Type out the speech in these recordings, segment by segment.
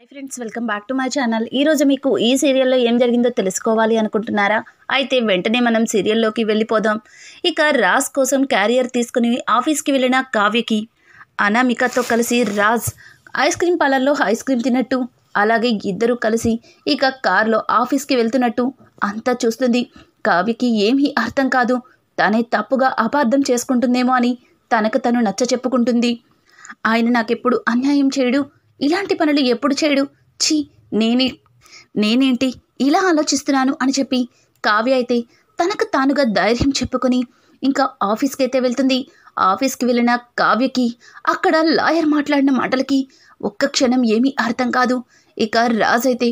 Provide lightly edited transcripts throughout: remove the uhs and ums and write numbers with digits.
Hi friends, welcome back to my channel. ఈరోజు మీకు ఈ సీరియల్లో ఏం జరిగిందో తెలుసుకోవాలి అనుకుంటున్నారా? అయితే వెంటనే మనం సీరియల్లోకి వెళ్ళిపోదాం. ఇక రాజ్ కోసం క్యారియర్ తీసుకుని ఆఫీస్కి వెళ్ళిన కావ్యకి అనామికతో కలిసి రాజ్ ఐస్ క్రీమ్ పార్లర్లో ఐస్ క్రీమ్ తిన్నట్టు, అలాగే ఇద్దరు కలిసి ఇక కార్లో ఆఫీస్కి వెళ్తున్నట్టు అంతా చూస్తుంది. కావ్యకి ఏమీ అర్థం కాదు. తనే తప్పుగా అపార్థం చేసుకుంటుందేమో అని తనకు తను నచ్చ చెప్పుకుంటుంది. ఆయన నాకెప్పుడు అన్యాయం చేయడు, ఇలాంటి పనులు ఎప్పుడు చేయడు, ఛీ నేనేంటి ఇలా ఆలోచిస్తున్నాను అని చెప్పి కావ్య అయితే తనకు తానుగా ధైర్యం చెప్పుకొని ఇంకా ఆఫీస్కి అయితే వెళ్తుంది. ఆఫీస్కి వెళ్ళిన కావ్యకి అక్కడ లాయర్ మాట్లాడిన మాటలకి ఒక్క క్షణం ఏమీ అర్థం కాదు. ఇక రాజ్ అయితే,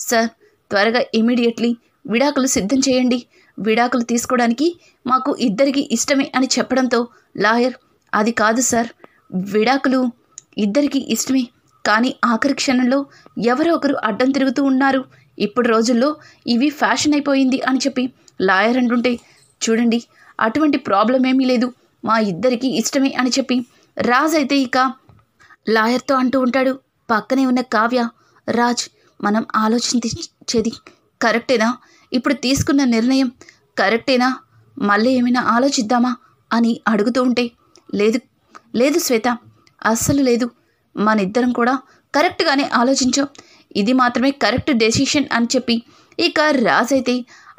సార్ త్వరగా ఇమీడియట్లీ విడాకులు సిద్ధం చేయండి, విడాకులు తీసుకోవడానికి మాకు ఇద్దరికి ఇష్టమే అని చెప్పడంతో లాయర్, అది కాదు సార్, విడాకులు ఇద్దరికి ఇష్టమే, కానీ ఆఖరి క్షణంలో ఎవరో ఒకరు అడ్డం తిరుగుతూ ఉన్నారు, ఇప్పుడు రోజుల్లో ఇవి ఫ్యాషన్ అయిపోయింది అని చెప్పి లాయర్ అంటుంటే, చూడండి అటువంటి ప్రాబ్లం ఏమీ లేదు, మా ఇద్దరికి ఇష్టమే అని చెప్పి రాజ్ అయితే ఇక లాయర్తో అంటూ ఉంటాడు. పక్కనే ఉన్న కావ్య, రాజ్ మనం ఆలోచించేది కరెక్టేనా, ఇప్పుడు తీసుకున్న నిర్ణయం కరెక్టేనా, మళ్ళీ ఏమైనా ఆలోచిద్దామా అని అడుగుతూ ఉంటే, లేదు లేదు శ్వేత, అస్సలు లేదు, మన ఇద్దరం కూడా కరెక్ట్గానే ఆలోచించాం, ఇది మాత్రమే కరెక్ట్ డెసిషన్ అని చెప్పి ఇక రాజ్ అయితే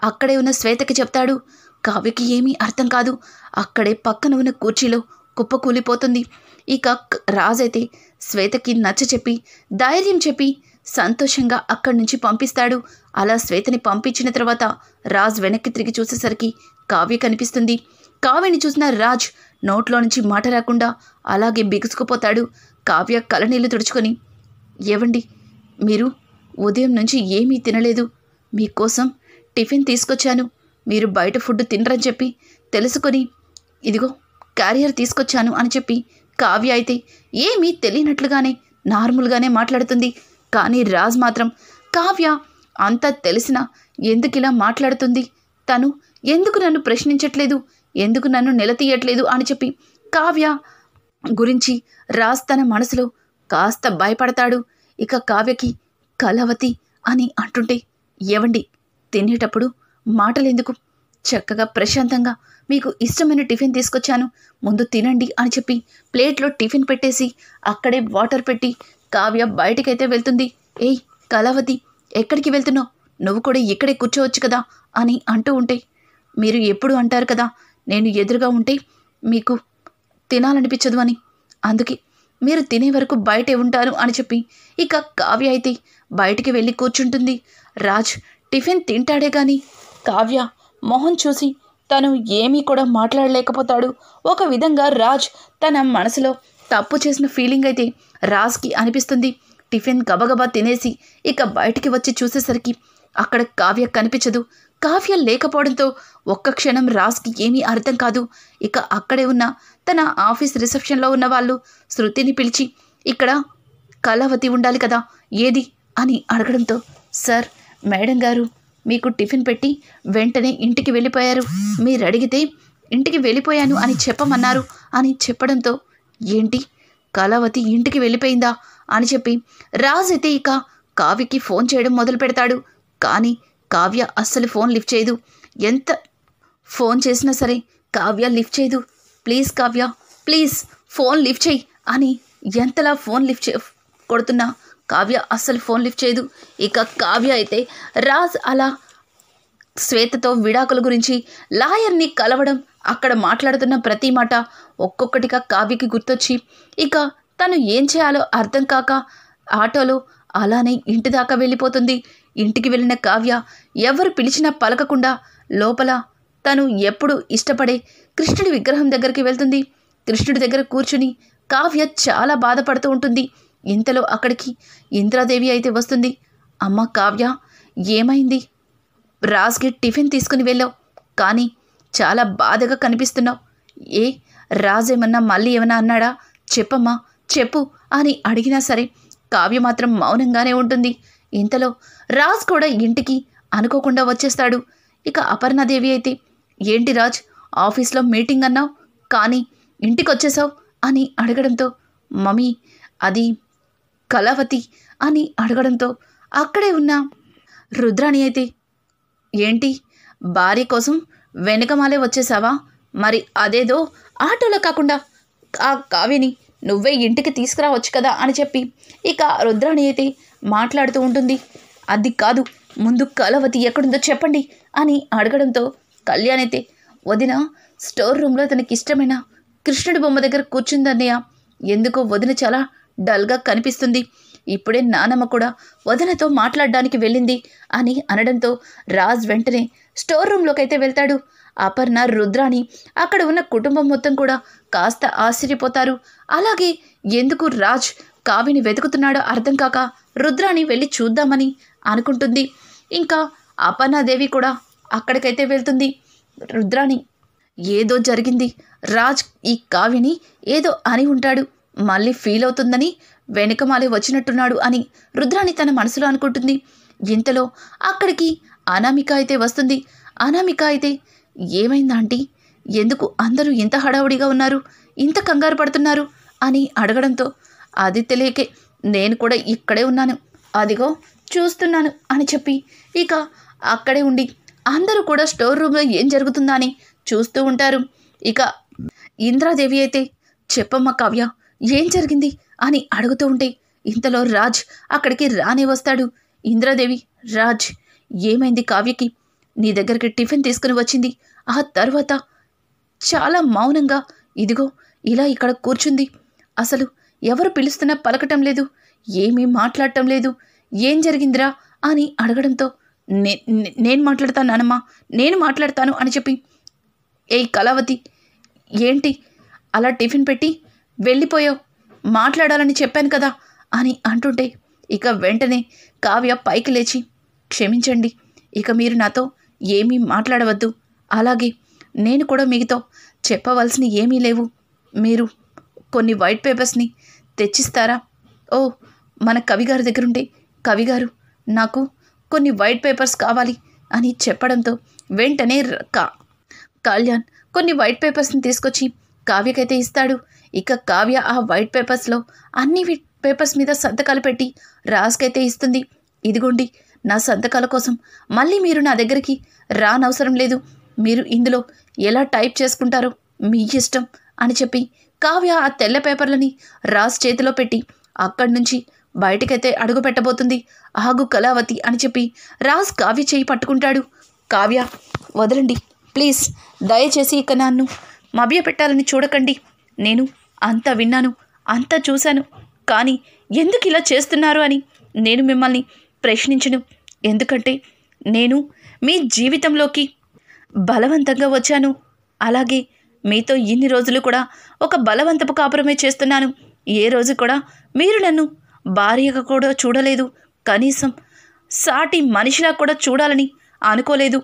అక్కడే ఉన్న శ్వేతకి చెప్తాడు. కావ్యకి ఏమీ అర్థం కాదు. అక్కడే పక్కన ఉన్న కుర్చీలో కుప్పకూలిపోతుంది. ఇక రాజ్ అయితే శ్వేతకి నచ్చ చెప్పి ధైర్యం చెప్పి సంతోషంగా అక్కడి నుంచి పంపిస్తాడు. అలా శ్వేతని పంపించిన తర్వాత రాజ్ వెనక్కి తిరిగి చూసేసరికి కావ్య కనిపిస్తుంది. కావ్యని చూసిన రాజ్ నోట్లో నుంచి మాట రాకుండా అలాగే బిగుసుకుపోతాడు. కావ్య కళ్ళనీళ్ళు తుడుచుకొని, ఏవండి మీరు ఉదయం నుంచి ఏమీ తినలేదు, మీకోసం టిఫిన్ తీసుకొచ్చాను, మీరు బయట ఫుడ్ తినరని చెప్పి తెలుసుకొని ఇదిగో క్యారియర్ తీసుకొచ్చాను అని చెప్పి కావ్య అయితే ఏమీ తెలియనట్లుగానే నార్మల్గానే మాట్లాడుతుంది. కానీ రాజ్ మాత్రం, కావ్య అంతా తెలిసినా ఎందుకు ఇలా మాట్లాడుతుంది, తను ఎందుకు నన్ను ప్రశ్నించట్లేదు, ఎందుకు నన్ను నిలదీయట్లేదు అని చెప్పి కావ్య గురించి రాజ్ తన మనసులో కాస్త భయపడతాడు. ఇక కావ్యకి కలవతి అని అంటుంటే, ఏవండి తినేటప్పుడు మాటలెందుకు, చక్కగా ప్రశాంతంగా మీకు ఇష్టమైన టిఫిన్ తీసుకొచ్చాను, ముందు తినండి అని చెప్పి ప్లేట్లో టిఫిన్ పెట్టేసి అక్కడే వాటర్ పెట్టి కావ్య బయటికైతే వెళ్తుంది. ఏయ్ కలవతి, ఎక్కడికి వెళ్తున్నావు, నువ్వు కూడా ఇక్కడే కూర్చోవచ్చు కదా అని అంటూ ఉంటే, మీరు ఎప్పుడు అంటారు కదా నేను ఎదురుగా ఉంటే మీకు తినాలనిపించదు అని, అందుకే మీరు తినే వరకు బయటే ఉంటాను అని చెప్పి ఇక కావ్య అయితే బయటికి వెళ్ళి కూర్చుంటుంది. రాజ్ టిఫిన్ తింటాడే కానీ కావ్య మొహం చూసి తను ఏమీ కూడా మాట్లాడలేకపోతాడు. ఒక విధంగా రాజ్ తన మనసులో తప్పు చేసిన ఫీలింగ్ అయితే రాజ్కి అనిపిస్తుంది. టిఫిన్ గబగబా తినేసి ఇక బయటికి వచ్చి చూసేసరికి అక్కడ కావ్య కనిపించదు. కావ్య లేకపోవడంతో ఒక్క క్షణం రాజ్కి ఏమీ అర్థం కాదు. ఇక అక్కడే ఉన్న తన ఆఫీస్ రిసెప్షన్లో ఉన్న వాళ్ళు శృతిని పిలిచి, ఇక్కడ కళావతి ఉండాలి కదా, ఏది అని అడగడంతో, సార్ మేడం గారు మీకు టిఫిన్ పెట్టి వెంటనే ఇంటికి వెళ్ళిపోయారు, మీరు అడిగితే ఇంటికి వెళ్ళిపోయాను అని చెప్పమన్నారు అని చెప్పడంతో, ఏంటి కళావతి ఇంటికి వెళ్ళిపోయిందా అని చెప్పి రాజ్ అయితే ఇక కావ్యకి ఫోన్ చేయడం మొదలు పెడతాడు. కానీ కావ్య అస్సలు ఫోన్ లిఫ్ట్ చేయదు. ఎంత ఫోన్ చేసినా సరే కావ్య లిఫ్ట్ చేయదు. Please Kavya please phone lift చేయి అని ఎంతలా ఫోన్ లిఫ్ట్ కొడుతున్నా కావ్య అస్సలు ఫోన్ లిఫ్ట్ చేయదు. ఇక కావ్య అయితే రాజ్ అలా శ్వేతతో విడాకుల గురించి లాయర్ని కలవడం, అక్కడ మాట్లాడుతున్న ప్రతి మాట ఒక్కొక్కటిగా కావ్యకి గుర్తొచ్చి ఇక తను ఏం చేయాలో అర్థం కాక ఆటోలో అలానే ఇంటి దాకా వెళ్ళిపోతుంది. ఇంటికి వెళ్ళిన కావ్య ఎవరు పిలిచినా పలకకుండా లోపల తను ఎప్పుడు ఇష్టపడే కృష్ణుడి విగ్రహం దగ్గరికి వెళ్తుంది. కృష్ణుడి దగ్గర కూర్చుని కావ్య చాలా బాధపడుతూ ఉంటుంది. ఇంతలో అక్కడికి ఇంద్రాదేవి అయితే వస్తుంది. అమ్మ కావ్య, ఏమైంది, రాజ్కి టిఫిన్ తీసుకుని వెళ్ళావు కానీ చాలా బాధగా కనిపిస్తున్నావు, ఏ రాజ్ ఏమన్నా మళ్ళీ ఏమన్నా అన్నాడా, చెప్పమ్మా చెప్పు అని అడిగినా సరే కావ్య మాత్రం మౌనంగానే ఉంటుంది. ఇంతలో రాజ్ కూడా ఇంటికి అనుకోకుండా వచ్చేస్తాడు. ఇక అపర్ణాదేవి అయితే, ఏంటి రాజ్ ఆఫీస్లో మీటింగ్ అన్నావు కానీ ఇంటికి వచ్చేసావు అని అడగడంతో, మమ్మీ అది కళావతి అని అడగడంతో అక్కడే ఉన్న రుద్రాణి అయితే, ఏంటి భార్య కోసం వెనకమాలే వచ్చేసావా? మరి అదేదో ఆటోలో కాకుండా ఆ కావ్యని నువ్వే ఇంటికి తీసుకురావచ్చు కదా అని చెప్పి ఇక రుద్రాణి అయితే మాట్లాడుతూ ఉంటుంది. అది కాదు, ముందు కళావతి ఎక్కడుందో చెప్పండి అని అడగడంతో కళ్యాణ్ అయితే, వదిన స్టోర్ రూమ్లో తనకి ఇష్టమైన కృష్ణుడి బొమ్మ దగ్గర కూర్చుందన్నయ్య. ఎందుకో వదిన చాలా డల్గా కనిపిస్తుంది. ఇప్పుడే నానమ్మ కూడా వదినతో మాట్లాడడానికి వెళ్ళింది అని అనడంతో రాజ్ వెంటనే స్టోర్ రూమ్లోకి అయితే వెళ్తాడు. అపర్ణ, రుద్రాణి, అక్కడ ఉన్న కుటుంబం మొత్తం కూడా కాస్త ఆశ్చర్యపోతారు. అలాగే ఎందుకు రాజ్ కావ్యని వెతుకుతున్నాడో అర్థం కాక రుద్రాణి వెళ్ళి చూద్దామని అనుకుంటుంది. ఇంకా అపర్ణాదేవి కూడా అక్కడికైతే వెళ్తుంది. రుద్రాణి, ఏదో జరిగింది, రాజ్ ఈ కావ్యని ఏదో అని ఉంటాడు, మళ్ళీ ఫీల్ అవుతుందని వెనుకమాలే వచ్చినట్టున్నాడు అని రుద్రాణి తన మనసులో అనుకుంటుంది. ఇంతలో అక్కడికి అనామిక అయితే వస్తుంది. అనామిక అయితే, ఏమైందా ఆంటీ, ఎందుకు అందరూ ఇంత హడావుడిగా ఉన్నారు, ఇంత కంగారు పడుతున్నారు అని అడగడంతో, అది తెలియకే నేను కూడా ఇక్కడే ఉన్నాను, అదిగో చూస్తున్నాను అని చెప్పి ఇక అక్కడే ఉండి అందరూ కూడా స్టోర్ రూమ్లో ఏం జరుగుతుందా అని చూస్తూ ఉంటారు. ఇక ఇంద్రాదేవి అయితే, చెప్పమ్మ కావ్య, ఏం జరిగింది అని అడుగుతూ ఉంటే ఇంతలో రాజ్ అక్కడికి రానే వస్తాడు. ఇంద్రాదేవి, రాజ్, ఏమైంది కావ్యకి? నీ దగ్గరికి టిఫిన్ తీసుకుని వచ్చింది, ఆ తర్వాత చాలా మౌనంగా ఇదిగో ఇలా ఇక్కడ కూర్చుంది, అసలు ఎవరు పిలుస్తున్నా పలకటం లేదు, ఏమీ మాట్లాడటం లేదు, ఏం జరిగిందిరా అని అడగడంతో, నేను మాట్లాడతాను నానమ్మ, నేను మాట్లాడతాను అని చెప్పి, ఏయ్ కళావతి, ఏంటి అలా టిఫిన్ పెట్టి వెళ్ళిపోయావు, మాట్లాడాలని చెప్పాను కదా అని అంటుంటే ఇక వెంటనే కావ్య పైకి లేచి, క్షమించండి, ఇక మీరు నాతో ఏమీ మాట్లాడవద్దు, అలాగే నేను కూడా మీతో చెప్పవలసిన ఏమీ లేవు, మీరు కొన్ని వైట్ పేపర్స్ని తెచ్చిస్తారా? ఓ మన కవిగారి దగ్గరుంటే, కవిగారు నాకు కొన్ని వైట్ పేపర్స్ కావాలి అని చెప్పడంతో వెంటనే కళ్యాణ్ కొన్ని వైట్ పేపర్స్ని తీసుకొచ్చి కావ్యకైతే ఇస్తాడు. ఇక కావ్య ఆ వైట్ పేపర్స్లో అన్ని పేపర్స్ మీద సంతకాలు పెట్టి రాజ్కైతే ఇస్తుంది. ఇదిగోండి నా సంతకాల కోసం మళ్ళీ మీరు నా దగ్గరికి రానవసరం లేదు, మీరు ఇందులో ఎలా టైప్ చేసుకుంటారో మీ ఇష్టం అని చెప్పి కావ్య ఆ తెల్ల పేపర్లని రాజ్ చేతిలో పెట్టి అక్కడి నుంచి బయటకైతే అడుగు పెట్టబోతుంది. ఆగు కళావతి అని చెప్పి రాజ్ కావ్య చేయి పట్టుకుంటాడు. కావ్య, వదలండి ప్లీజ్, దయచేసి ఇక నన్ను మభ్య పెట్టాలని చూడకండి, నేను అంతా విన్నాను, అంతా చూశాను, కానీ ఎందుకు ఇలా చేస్తున్నారు అని నేను మిమ్మల్ని ప్రశ్నించను, ఎందుకంటే నేను మీ జీవితంలోకి బలవంతంగా వచ్చాను, అలాగే మీతో ఇన్ని రోజులు కూడా ఒక బలవంతపు కాపురమే చేస్తున్నాను, ఏ రోజు కూడా మీరు నన్ను భార్యగా కూడా చూడలేదు, కనీసం సాటి మనిషిలా కూడా చూడాలని అనుకోలేదు,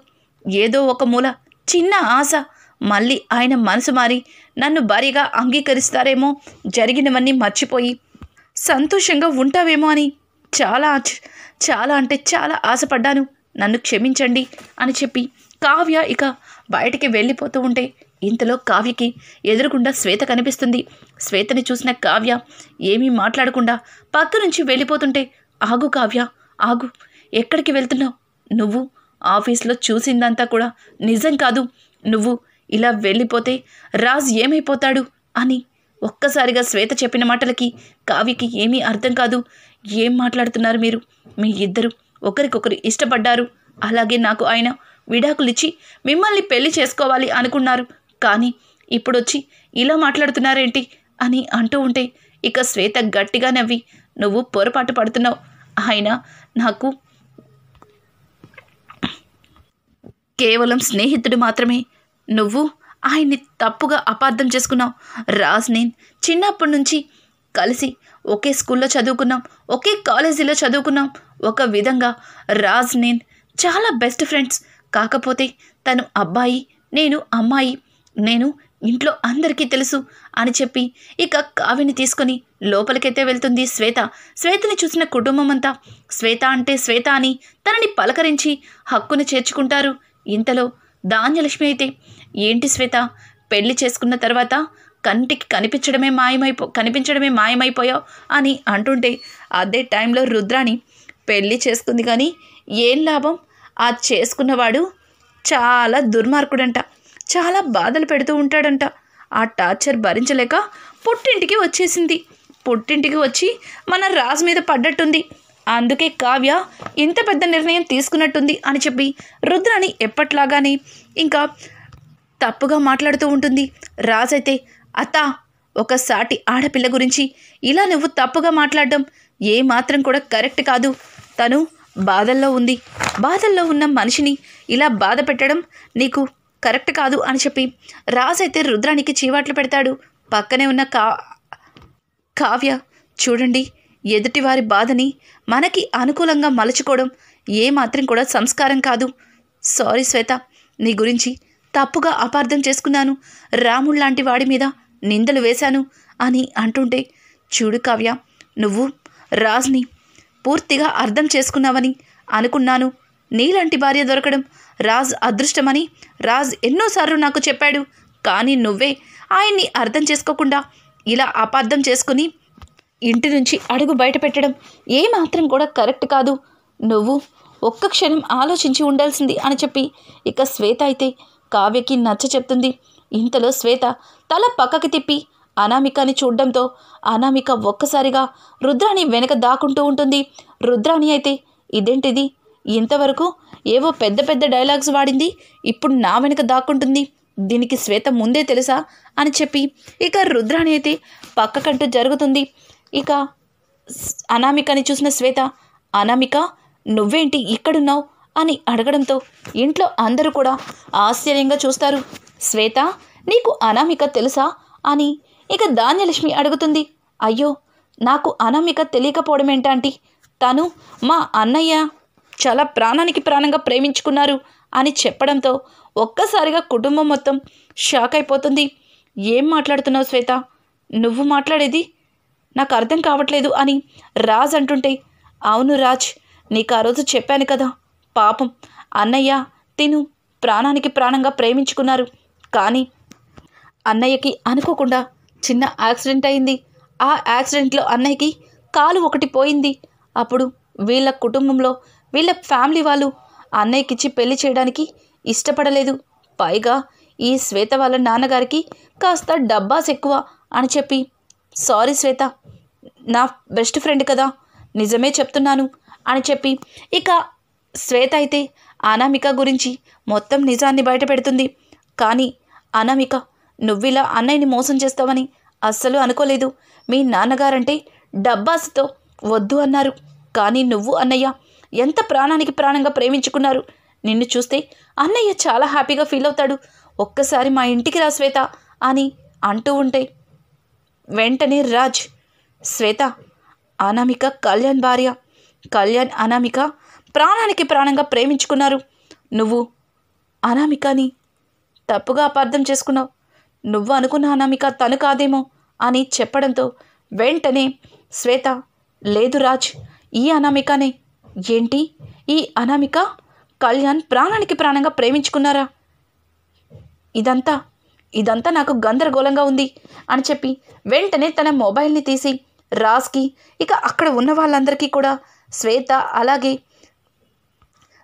ఏదో ఒక మూల చిన్న ఆశ మళ్ళీ ఆయన మనసు మారి నన్ను భార్యగా అంగీకరిస్తారేమో, జరిగినవన్నీ మర్చిపోయి సంతోషంగా ఉంటావేమో అని చాలా అంటే చాలా ఆశపడ్డాను, నన్ను క్షమించండి అని చెప్పి కావ్య ఇక బయటికి వెళ్ళిపోతూ ఉంటే ఇంతలో కావ్యకి ఎదురుగుండా శ్వేత కనిపిస్తుంది. శ్వేతని చూసిన కావ్య ఏమీ మాట్లాడకుండా పక్క నుంచి వెళ్ళిపోతుంటే, ఆగు కావ్య, ఆగు, ఎక్కడికి వెళ్తున్నావు? నువ్వు ఆఫీస్లో చూసిందంతా కూడా నిజం కాదు, నువ్వు ఇలా వెళ్ళిపోతే రాజ్ ఏమైపోతాడు అని ఒక్కసారిగా శ్వేత చెప్పిన మాటలకి కావ్యకి ఏమీ అర్థం కాదు. ఏం మాట్లాడుతున్నారు మీరు? మీ ఇద్దరు ఒకరికొకరు ఇష్టపడ్డారు, అలాగే నాకు ఆయన విడాకులిచ్చి మిమ్మల్ని పెళ్లి చేసుకోవాలి అనుకున్నారు, కానీ ఇప్పుడొచ్చి ఇలా మాట్లాడుతున్నారేంటి అని అంటూ ఉంటే ఇక శ్వేత గట్టిగా నవ్వి, నువ్వు పొరపాటు పడుతున్నావు, ఆయన నాకు కేవలం స్నేహితుడు మాత్రమే, నువ్వు ఆయన్ని తప్పుగా అపార్థం చేసుకున్నావు. రాజ్ నేను చిన్నప్పటి నుంచి కలిసి ఒకే స్కూల్లో చదువుకున్నాం, ఒకే కాలేజీలో చదువుకున్నాం, ఒక విధంగా రాజ్ నేను చాలా బెస్ట్ ఫ్రెండ్స్, కాకపోతే తను అబ్బాయి, నేను అమ్మాయి, నేను ఇంట్లో అందరికీ తెలుసు అని చెప్పి ఇక కావ్యని తీసుకొని లోపలికైతే వెళ్తుంది శ్వేత. శ్వేతని చూసిన కుటుంబం అంతా శ్వేత అంటే శ్వేత అని తనని పలకరించి హక్కును చేర్చుకుంటారు. ఇంతలో ధాన్యలక్ష్మి అయితే, ఏంటి శ్వేత, పెళ్లి చేసుకున్న తర్వాత కంటికి కనిపించడమే మాయమైపోయావు అని అంటుంటే అదే టైంలో రుద్రాణి పెళ్లి చేసుకుంది కానీ ఏం లాభం, ఆ చేసుకున్నవాడు చాలా దుర్మార్గుడంట, చాలా బాధలు పెడుతూ ఉంటాడంట. ఆ టార్చర్ భరించలేక పుట్టింటికి వచ్చేసింది. పుట్టింటికి వచ్చి మన రాజు మీద పడ్డట్టుంది. అందుకే కావ్య ఇంత పెద్ద నిర్ణయం తీసుకున్నట్టుంది అని చెప్పి రుద్రాణి ఎప్పట్లాగానే ఇంకా తప్పుగా మాట్లాడుతూ ఉంటుంది. రాజైతే అత్త, ఒక సాటి ఆడపిల్ల గురించి ఇలా నువ్వు తప్పుగా మాట్లాడడం ఏమాత్రం కూడా కరెక్ట్ కాదు. తను బాధల్లో ఉంది, బాధల్లో ఉన్న మనిషిని ఇలా బాధ పెట్టడం నీకు కరెక్ట్ కాదు అని చెప్పి రాజైతే రుద్రానికి చీవాట్లు పెడతాడు. పక్కనే ఉన్న కావ్య, చూడండి, ఎదుటివారి బాధని మనకి అనుకూలంగా మలుచుకోవడం ఏమాత్రం కూడా సంస్కారం కాదు. సారీ శ్వేత, నీ గురించి తప్పుగా అపార్థం చేసుకున్నాను, రాముడు లాంటి వాడి మీద నిందలు వేశాను అని అంటుంటే, చూడు కావ్య, నువ్వు రాజ్ని పూర్తిగా అర్థం చేసుకున్నావని అనుకున్నాను. నీలాంటి భార్య దొరకడం రాజ్ అదృష్టమని రాజ్ ఎన్నోసార్లు నాకు చెప్పాడు. కానీ నువ్వే ఆయన్ని అర్థం చేసుకోకుండా ఇలా అపార్థం చేసుకుని ఇంటి నుంచి అడుగు బయట పెట్టడం ఏమాత్రం కూడా కరెక్ట్ కాదు. నువ్వు ఒక్క క్షణం ఆలోచించి ఉండాల్సింది అని చెప్పి ఇక శ్వేత అయితే కావ్యకి నచ్చ చెప్తుంది. ఇంతలో శ్వేత తల పక్కకి తిప్పి అనామికని చూడడంతో అనామిక ఒక్కసారిగా రుద్రాణి వెనక దాక్కుంటూ ఉంటుంది. రుద్రాణి అయితే ఇదేంటిది, ఇంతవరకు ఏవో పెద్ద పెద్ద డైలాగ్స్ వాడింది, ఇప్పుడు నా వెనక దాక్కుంటుంది, దీనికి శ్వేత ముందే తెలుసా అని చెప్పి ఇక రుద్రాణి అయితే పక్కకంటూ జరుగుతుంది. ఇక అనామికని చూసిన శ్వేత, అనామిక నువ్వేంటి ఇక్కడున్నావు అని అడగడంతో ఇంట్లో అందరూ కూడా ఆశ్చర్యంగా చూస్తారు. శ్వేత, నీకు అనామిక తెలుసా అని ఇక ధాన్యలక్ష్మి అడుగుతుంది. అయ్యో, నాకు అనామిక తెలియకపోవడం ఏంటంటే, తను మా అన్నయ్య చాలా ప్రాణానికి ప్రాణంగా ప్రేమించుకున్నారు అని చెప్పడంతో ఒక్కసారిగా కుటుంబం మొత్తం షాక్ అయిపోతుంది. ఏం మాట్లాడుతున్నావు శ్వేత, నువ్వు మాట్లాడేది నాకు అర్థం కావట్లేదు అని రాజ్ అంటుంటే, అవును రాజ్, నీకు ఆ రోజు చెప్పాను కదా, పాపం అన్నయ్య తిను ప్రాణానికి ప్రాణంగా ప్రేమించుకున్నారు. కానీ అన్నయ్యకి అనుకోకుండా చిన్న యాక్సిడెంట్ అయింది. ఆ యాక్సిడెంట్లో అన్నయ్యకి కాలు ఒకటి పోయింది. అప్పుడు వీళ్ళ కుటుంబంలో వీళ్ళ ఫ్యామిలీ వాళ్ళు అన్నయ్యకిచ్చి పెళ్లి చేయడానికి ఇష్టపడలేదు. పైగా ఈ శ్వేత వాళ్ళ నాన్నగారికి కాస్త డబ్బాస్ ఎక్కువ అని చెప్పి, సారీ శ్వేత, నా బెస్ట్ ఫ్రెండ్ కదా, నిజమే చెప్తున్నాను అని చెప్పి ఇక శ్వేత అయితే అనామిక గురించి మొత్తం నిజాన్ని బయట పెడుతుంది. కానీ అనామిక, నువ్విలా అన్నయ్యని మోసం చేస్తావని అస్సలు అనుకోలేదు. మీ నాన్నగారంటే డబ్బాస్తో వద్దు అన్నారు. కానీ నువ్వు అన్నయ్య ఎంత ప్రాణానికి ప్రాణంగా ప్రేమించుకున్నారు. నిన్ను చూస్తే అన్నయ్య చాలా హ్యాపీగా ఫీల్ అవుతాడు. ఒక్కసారి మా ఇంటికి రా శ్వేత అని అంటూ ఉంటే వెంటనే రాజ్, శ్వేత, అనామిక కళ్యాణ్ భార్య, కళ్యాణ్ అనామిక ప్రాణానికి ప్రాణంగా ప్రేమించుకున్నారు. నువ్వు అనామికని తప్పుగా అపార్థం చేసుకున్నావు. నువ్వు అనుకున్న అనామిక తను కాదేమో అని చెప్పడంతో వెంటనే శ్వేత, లేదు రాజ్, ఈ అనామికనే. ఏంటి, ఈ అనామిక కళ్యాణ్ ప్రాణానికి ప్రాణంగా ప్రేమించుకున్నారా? ఇదంతా నాకు గందరగోళంగా ఉంది అని చెప్పి వెంటనే తన మొబైల్ని తీసి రాజ్కి ఇక అక్కడ ఉన్న వాళ్ళందరికీ కూడా అలాగే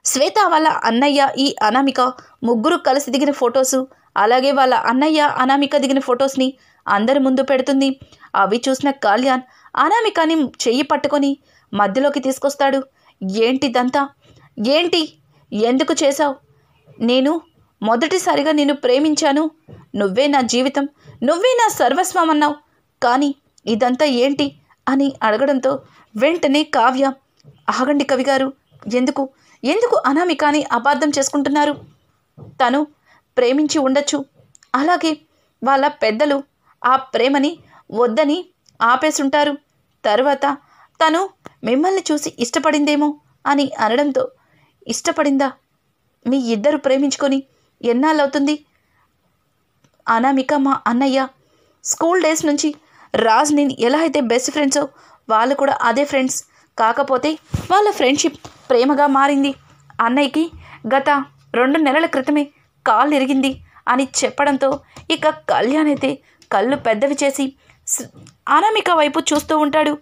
శ్వేత వాళ్ళ అన్నయ్య ఈ అనామిక ముగ్గురు కలిసి దిగిన ఫొటోసు, అలాగే వాళ్ళ అన్నయ్య అనామిక దిగిన ఫొటోస్ని అందరి ముందు పెడుతుంది. అవి చూసిన కళ్యాణ్ అనామికని చెయ్యి పట్టుకొని మధ్యలోకి తీసుకొస్తాడు. ఏంటిదంతా, ఏంటి, ఎందుకు చేశావు? నేను మొదటిసారిగా నిన్ను ప్రేమించాను, నువ్వే నా జీవితం, నువ్వే నా సర్వస్వం అన్నావు. కానీ ఇదంతా ఏంటి అని అడగడంతో వెంటనే కావ్య, ఆగండి కవి గారు, ఎందుకు అనామికని అపార్థం చేసుకుంటున్నారు? తను ప్రేమించి ఉండొచ్చు, అలాగే వాళ్ళ పెద్దలు ఆ ప్రేమని వద్దని ఆపేసుంటారు. తర్వాత తను మిమ్మల్ని చూసి ఇష్టపడిందేమో అని అనడంతో, ఇష్టపడిందా? మీ ఇద్దరు ప్రేమించుకొని ఎన్నాళ్ళవుతుంది? అనామిక మా అన్నయ్య స్కూల్ డేస్ నుంచి రాజ్ నేను ఎలా అయితే బెస్ట్ ఫ్రెండ్సో వాళ్ళు కూడా అదే ఫ్రెండ్స్. కాకపోతే వాళ్ళ ఫ్రెండ్షిప్ ప్రేమగా మారింది. అన్నయ్యకి గత 2 నెలల క్రితమే కాలు ఇరిగింది అని చెప్పడంతో ఇక కళ్యాణ్ అయితే కళ్ళు పెద్దవి చేసి అనామిక వైపు చూస్తూ ఉంటాడు.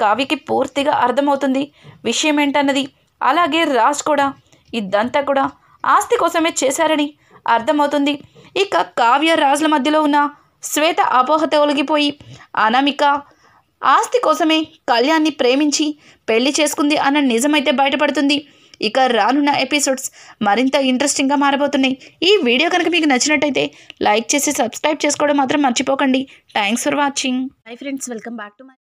కావ్యకి పూర్తిగా అర్థమవుతుంది విషయం ఏంటన్నది. అలాగే రాజ్ కూడా ఇదంతా కూడా ఆస్తి కోసమే చేశారని అర్థమవుతుంది. ఇక కావ్య రాజుల మధ్యలో ఉన్న శ్వేత అపోహ తొలగిపోయి అనామిక ఆస్తి కోసమే కళ్యాణ్ని ప్రేమించి పెళ్లి చేసుకుంది అన్న నిజమైతే బయటపడుతుంది. ఇక రానున్న ఎపిసోడ్స్ మరింత ఇంట్రెస్టింగ్గా మారబోతున్నాయి. ఈ వీడియో కనుక మీకు నచ్చినట్టయితే లైక్ చేసి సబ్స్క్రైబ్ చేసుకోవడం మాత్రం మర్చిపోకండి. Thanks for watching. Hi friends, welcome back to my